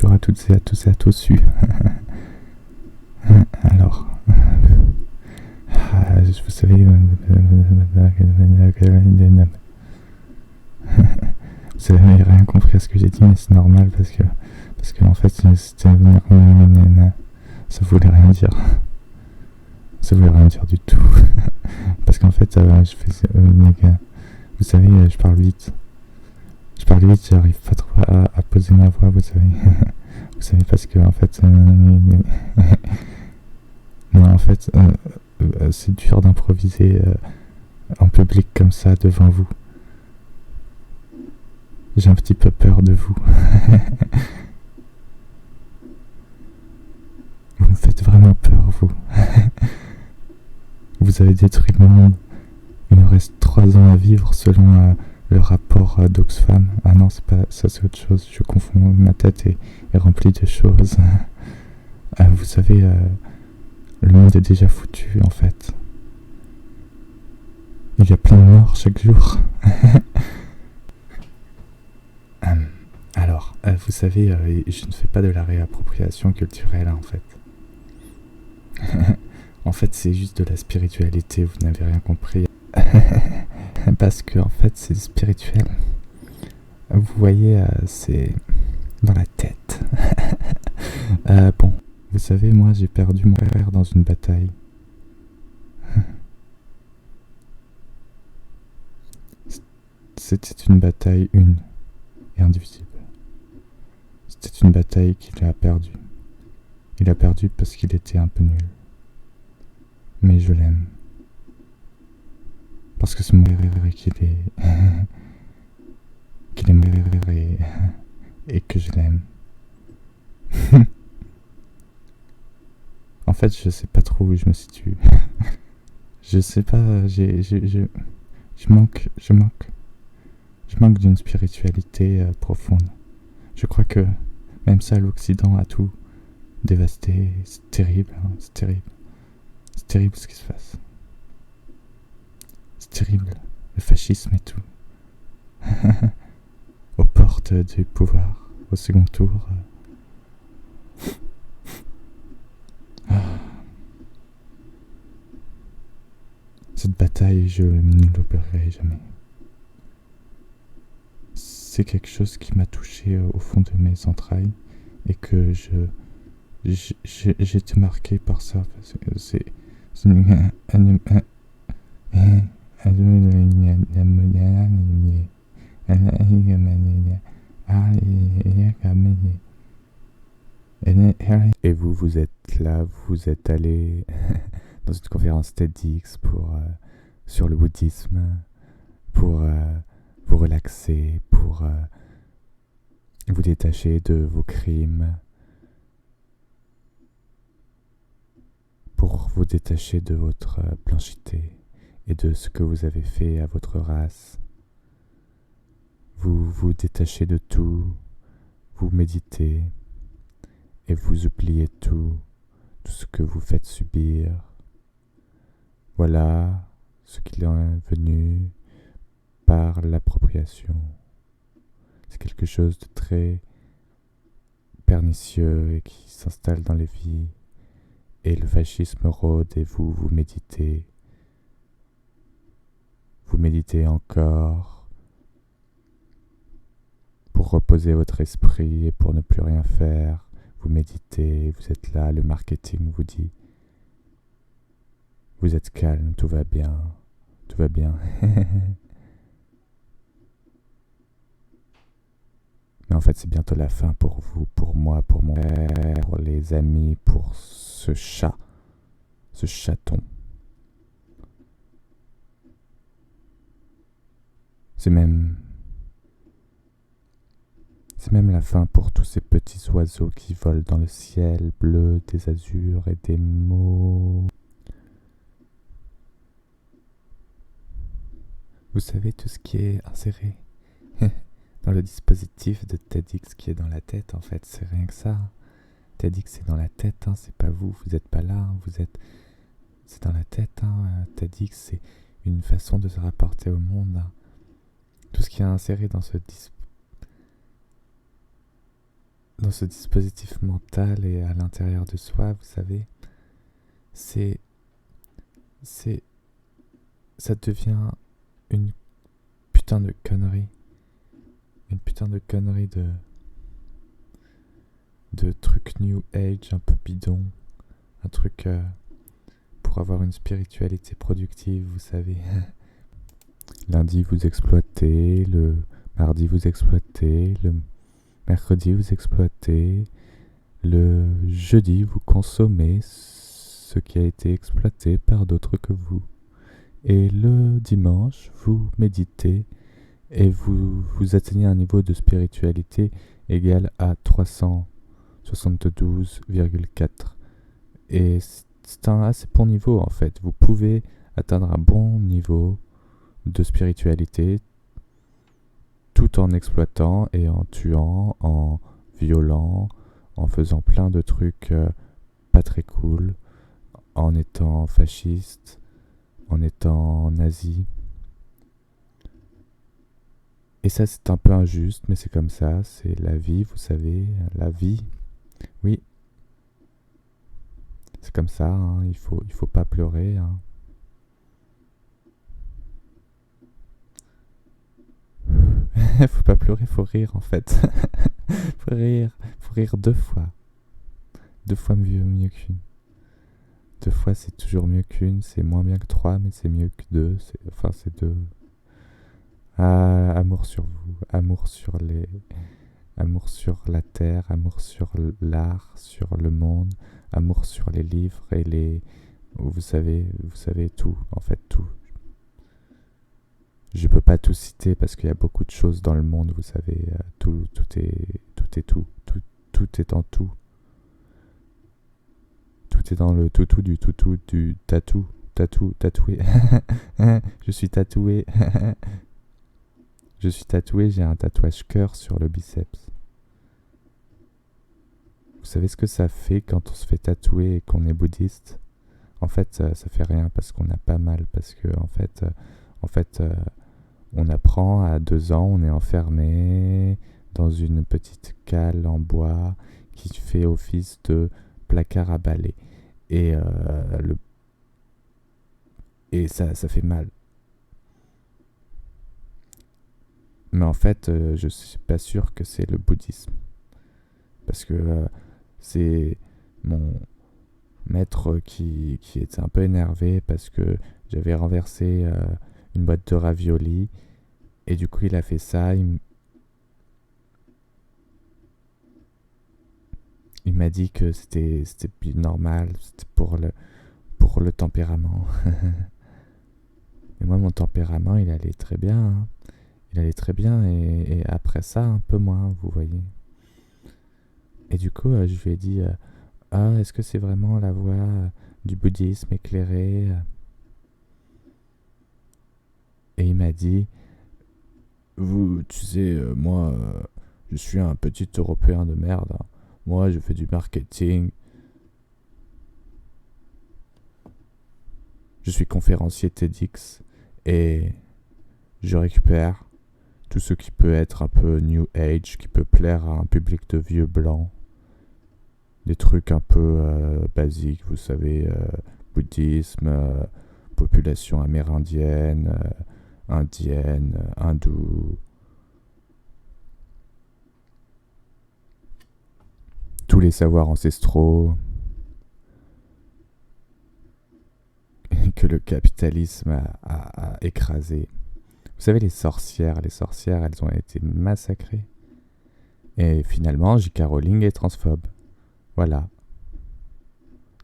bonjour à toutes et à tous et à tous. Alors, vous savez, vous avez rien compris à ce que j'ai dit, mais c'est normal parce que en fait, ça voulait rien dire. Ça voulait rien dire du tout. Parce qu'en fait, je fais, vous savez, je parle vite. J'arrive pas trop à poser ma voix, vous savez. Vous savez, parce que en fait, non, en fait, c'est dur d'improviser en public comme ça devant vous. J'ai un petit peu peur de vous. Vous me faites vraiment peur, vous. Vous avez détruit le monde. Il me reste 3 ans à vivre selon le rapport d'Oxfam. Ah non, c'est pas ça, c'est autre chose. Je confonds. Ma tête est remplie de choses. Vous savez, le monde est déjà foutu en fait. Il y a plein de morts chaque jour. Alors, vous savez, je ne fais pas de la réappropriation culturelle en fait. En fait, c'est juste de la spiritualité, vous n'avez rien compris. Parce que en fait, c'est spirituel. Vous voyez, c'est dans la tête. Bon, vous savez, moi j'ai perdu mon frère dans une bataille. C'était une bataille une et indivisible. C'était une bataille qu'il a perdue. Il a perdu parce qu'il était un peu nul. Mais je l'aime. Parce que c'est mon frère et qu'il est mon frère et que je l'aime. En fait, je sais pas trop où je me situe. Je sais pas, je manque d'une spiritualité profonde. Je crois que même ça, l'Occident a tout dévasté. C'est terrible, hein, c'est terrible. C'est terrible ce qui se passe. C'est terrible, le fascisme et tout. Aux portes du pouvoir, au second tour. Cette bataille, je ne l'oublierai jamais. C'est quelque chose qui m'a touché au fond de mes entrailles et que j'ai été marqué par ça parce que c'est et vous êtes là, vous êtes allé dans une conférence TEDx sur le bouddhisme pour vous relaxer, pour vous détacher de vos crimes, pour vous détacher de votre blanchité et de ce que vous avez fait à votre race. Vous vous détachez de tout, vous méditez et vous oubliez tout ce que vous faites subir. Voilà ce qu'il est venu par l'appropriation. C'est quelque chose de très pernicieux et qui s'installe dans les vies. Et le fascisme rôde et vous méditez. Vous méditez encore pour reposer votre esprit et pour ne plus rien faire. Vous méditez, vous êtes là, le marketing vous dit vous êtes calme, tout va bien, tout va bien. Mais en fait, c'est bientôt la fin pour vous, pour moi, pour mon père, pour les amis, pour ce chat, ce chaton. C'est même la fin pour tous ces petits oiseaux qui volent dans le ciel bleu des azurs et des mots. Vous savez tout ce qui est inséré dans le dispositif de TEDx qui est dans la tête, en fait, c'est rien que ça. TEDx c'est dans la tête, hein, c'est pas vous, vous êtes pas là, hein, c'est dans la tête, hein. TEDx c'est une façon de se rapporter au monde. Hein. Tout ce qui est inséré dans ce dans ce dispositif mental et à l'intérieur de soi, vous savez, c'est, c'est, ça devient une putain de connerie, une putain de connerie de truc New Age un peu bidon, un truc pour avoir une spiritualité productive, vous savez. Lundi vous exploitez, le mardi vous exploitez, le mercredi vous exploitez, le jeudi vous consommez ce qui a été exploité par d'autres que vous. Et le dimanche vous méditez et vous atteignez un niveau de spiritualité égal à 372,4. Et c'est un assez bon niveau en fait. Vous pouvez atteindre un bon niveau de spiritualité tout en exploitant et en tuant, en violant, en faisant plein de trucs pas très cool, en étant fasciste, en étant nazi. Et ça c'est un peu injuste, mais c'est comme ça, c'est la vie, vous savez, la vie. Oui, c'est comme ça, hein, il faut pas pleurer. Hein. Faut pas pleurer, faut rire en fait. Faut rire 2 fois. 2 fois mieux qu'une. 2 fois c'est toujours mieux qu'une, c'est moins bien que 3, mais c'est mieux que 2. Enfin c'est 2. Ah, amour sur vous, amour sur la terre, amour sur l'art, sur le monde, amour sur les livres et les, vous savez tout, en fait tout. Je peux pas tout citer parce qu'il y a beaucoup de choses dans le monde, vous savez, tout est en tout. Tout est dans le toutou du tatoué. Je suis tatoué. Je suis tatoué, j'ai un tatouage cœur sur le biceps. Vous savez ce que ça fait quand on se fait tatouer et qu'on est bouddhiste? En fait, ça fait rien parce qu'on a pas mal, parce que en fait, on apprend à 2 ans, on est enfermé dans une petite cale en bois qui fait office de placard à balai. Et, ça fait mal. Mais en fait, je suis pas sûr que c'est le bouddhisme. Parce que c'est mon maître qui était un peu énervé parce que j'avais renversé une boîte de raviolis. Et du coup, il a fait ça. Il m'a dit que c'était normal, c'était pour le tempérament. Et moi, mon tempérament, il allait très bien. Hein. Il allait très bien et après ça, un peu moins, vous voyez. Et du coup, je lui ai dit ah, est-ce que c'est vraiment la voie du bouddhisme éclairé? Et il m'a dit tu sais, moi, je suis un petit Européen de merde. Hein. Moi, je fais du marketing. Je suis conférencier TEDx et je récupère tout ce qui peut être un peu New Age, qui peut plaire à un public de vieux blancs. Des trucs un peu basiques, vous savez, bouddhisme, population amérindienne, indienne, hindoue. Tous les savoirs ancestraux que le capitalisme a écrasés. Vous savez, les sorcières, elles ont été massacrées. Et finalement, J.K. Rowling est transphobe. Voilà.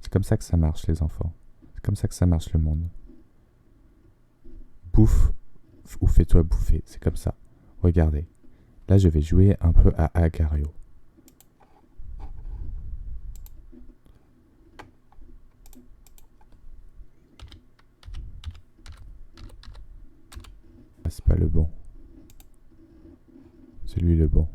C'est comme ça que ça marche, les enfants. C'est comme ça que ça marche le monde. Bouffe ou fais-toi bouffer. C'est comme ça. Regardez. Là, je vais jouer un peu à Agario. Ah, c'est pas le bon. C'est lui le bon.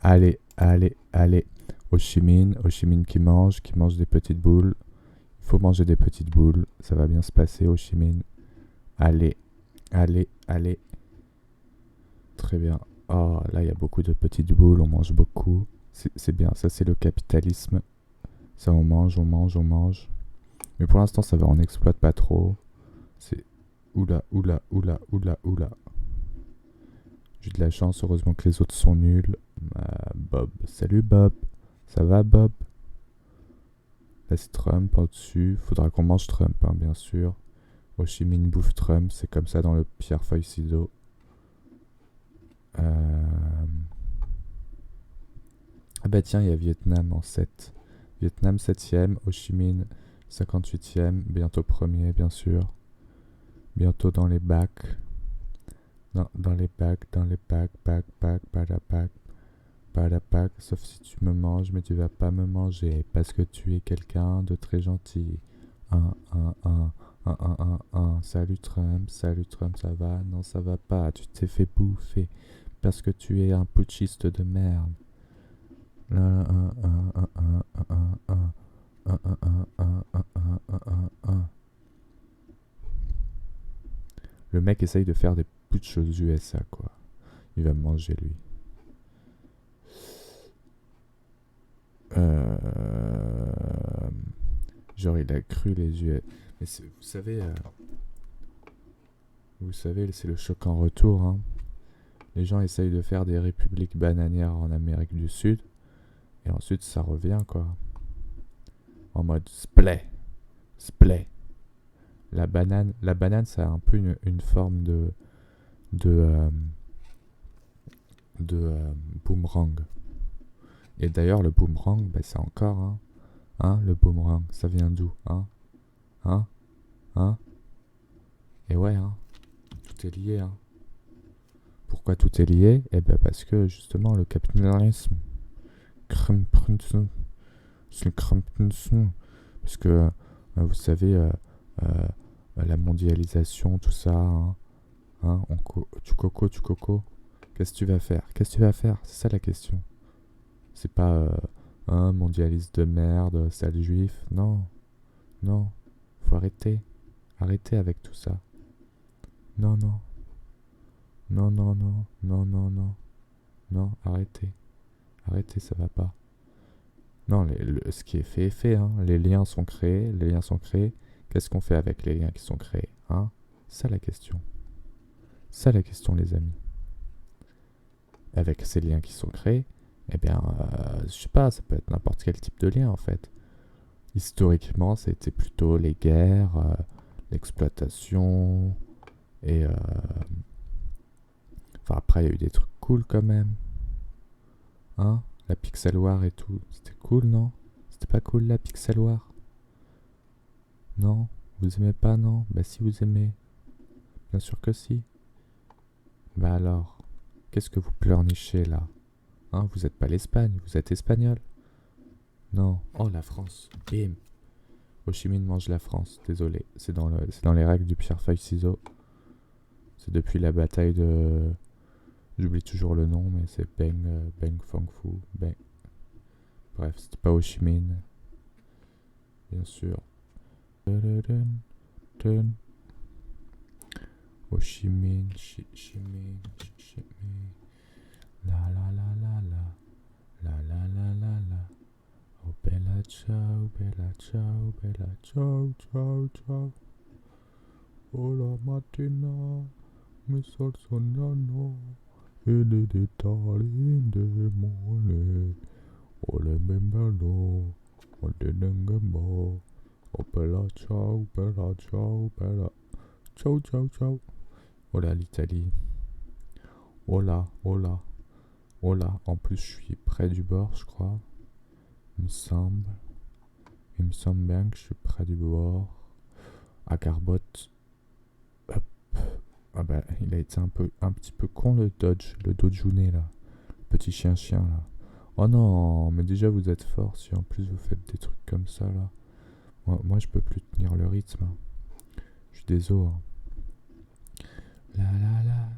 Allez. Ho Chi Minh qui mange des petites boules. Il faut manger des petites boules, ça va bien se passer Ho Chi Minh. Allez, allez, allez. Très bien. Oh, là il y a beaucoup de petites boules, on mange beaucoup. C'est bien, ça c'est le capitalisme. Ça on mange, on mange, on mange. Mais pour l'instant ça va, on n'exploite pas trop. C'est oula, oula, oula, oula, oula. J'ai de la chance, heureusement que les autres sont nuls. Bob, salut Bob. Ça va Bob? Là c'est Trump en dessus. Faudra qu'on mange Trump, hein, bien sûr. Ho Chi Minh bouffe Trump, c'est comme ça dans le pierre feuille ciseaux. Ah bah tiens, il y a Vietnam en 7. Vietnam 7ème, Ho Chi Minh 58ème, bientôt premier bien sûr. Bientôt dans les bacs. Non, dans les bacs, pas la pack, sauf si tu me manges, mais tu vas pas me manger, parce que tu es quelqu'un de très gentil. Salut Trump, ça va? Non, ça va pas, tu t'es fait bouffer, parce que tu es un putschiste de merde. Le mec essaye de faire des putsch aux USA, quoi. Il va me manger, lui. Genre, il a cru les US. Mais vous savez, c'est le choc en retour, hein. Les gens essayent de faire des républiques bananières en Amérique du Sud, et ensuite ça revient, quoi. En mode splay. La banane, ça a un peu une forme de boomerang. Et d'ailleurs, le boomerang, bah, c'est encore, le boomerang, ça vient d'où, Et ouais, tout est lié, Pourquoi tout est lié? Eh ben parce que justement le capitalisme, c'est le capitalisme, parce que vous savez, la mondialisation, tout ça, tu coco, qu'est-ce que tu vas faire? C'est ça la question. C'est pas un mondialiste de merde, sale juif, non, faut arrêter avec tout ça. Non, arrêtez, ça va pas. Non, ce qui est fait est fait, Les liens sont créés, Qu'est-ce qu'on fait avec les liens qui sont créés, Ça la question, les amis. Avec ces liens qui sont créés, eh bien, je sais pas, ça peut être n'importe quel type de lien en fait. Historiquement, c'était plutôt les guerres, l'exploitation, et enfin après il y a eu des trucs cool quand même. La Pixel War et tout, c'était cool, non? C'était pas cool la Pixel War? Non? Vous aimez pas, non? Bah si vous aimez. Bien sûr que si. Bah alors, qu'est-ce que vous pleurnichez là? Vous êtes pas l'Espagne, vous êtes espagnol. Non. Oh la France. Bim. Ho Chi Minh mange la France, désolé. C'est dans les règles du pierre feuille ciseaux. C'est depuis la bataille de... J'oublie toujours le nom, mais c'est Beng Fang Fu. Beng. Bref, c'était pas Ho Chi Minh. Bien sûr. Ho Chi Minh, Chi Minh. La la la la la. La la la la la. Oh bella ciao, bella ciao, bella ciao, ciao, ciao. Oh la mattina, mi sognano. E di de mole. Oh le bembello. Oh de dengembo. Oh bella ciao, bella ciao, bella. Ciao, ciao, ciao. Oh là, l'Italie. Oh là, oh là. Oh là, en plus je suis près du bord, je crois. Il me semble bien que je suis près du bord. À Garbotte. Hop. Ah bah, il a été un petit peu con le Dodgeonet là. Petit chien là. Oh non, mais déjà vous êtes fort si en plus vous faites des trucs comme ça là. Moi je peux plus tenir le rythme. Je suis désolé. La la la.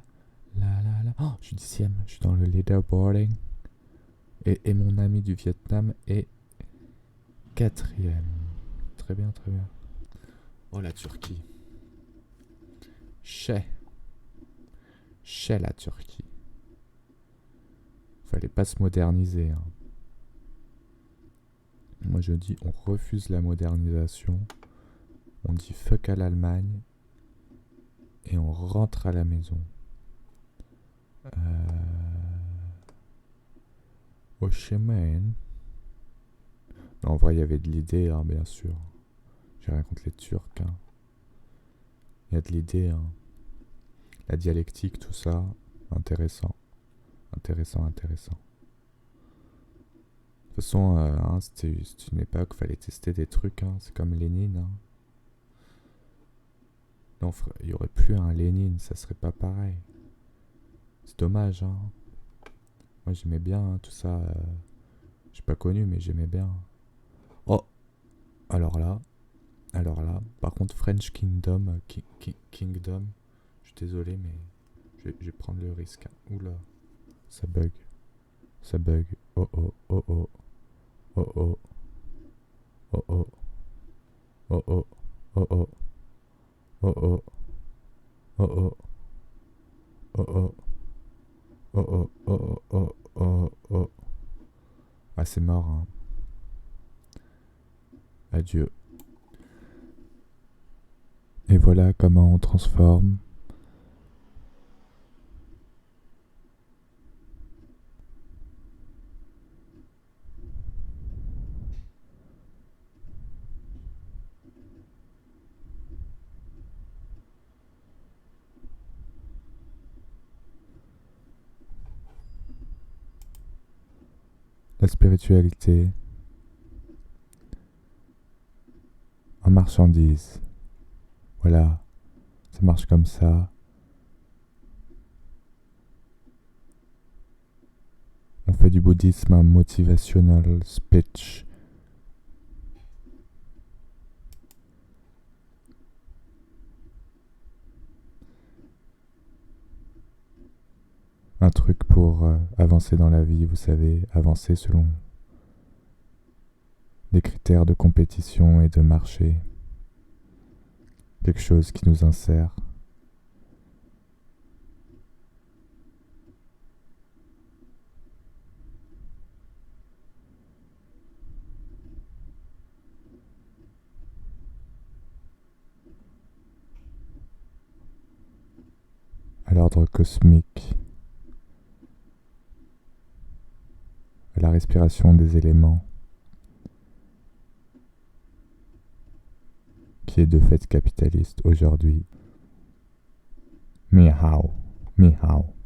La la la. Oh, je suis 10ème. Je suis dans le leaderboarding. Et mon ami du Vietnam est 4e. Très bien, très bien. Oh, la Turquie. Chez la Turquie. Fallait pas se moderniser. Hein. Moi je dis on refuse la modernisation. On dit fuck à l'Allemagne. Et on rentre à la maison. Au chemin. Non, en vrai il y avait de l'idée, hein, bien sûr. J'ai rien contre les Turcs. Hein. Il y a de l'idée. Hein. La dialectique, tout ça. Intéressant. Intéressant. De toute façon, hein, c'était une époque, fallait tester des trucs, hein, c'est comme Lénine. Hein. Non, il y aurait plus un Lénine, ça serait pas pareil. C'est dommage, hein. Moi j'aimais bien hein, tout ça. J'ai pas connu, mais j'aimais bien. Oh, alors là, par contre French Kingdom, Kingdom, je suis désolé, mais je vais prendre le risque. Hein. Oula, ça bug. Oh oh, oh oh. Oh oh. Oh oh. Oh oh. Oh oh. Oh oh. Oh oh. Oh oh. Oh oh. Oh oh. Oh oh. Ah, c'est mort. Hein. Adieu. Et voilà comment on transforme la spiritualité en marchandise. Voilà, ça marche comme ça. On fait du bouddhisme un motivational speech. Un truc pour avancer dans la vie, vous savez, avancer selon des critères de compétition et de marché. Quelque chose qui nous insère. À l'ordre cosmique, à la respiration des éléments, qui est de fait capitaliste aujourd'hui. Mi hao, mi hao.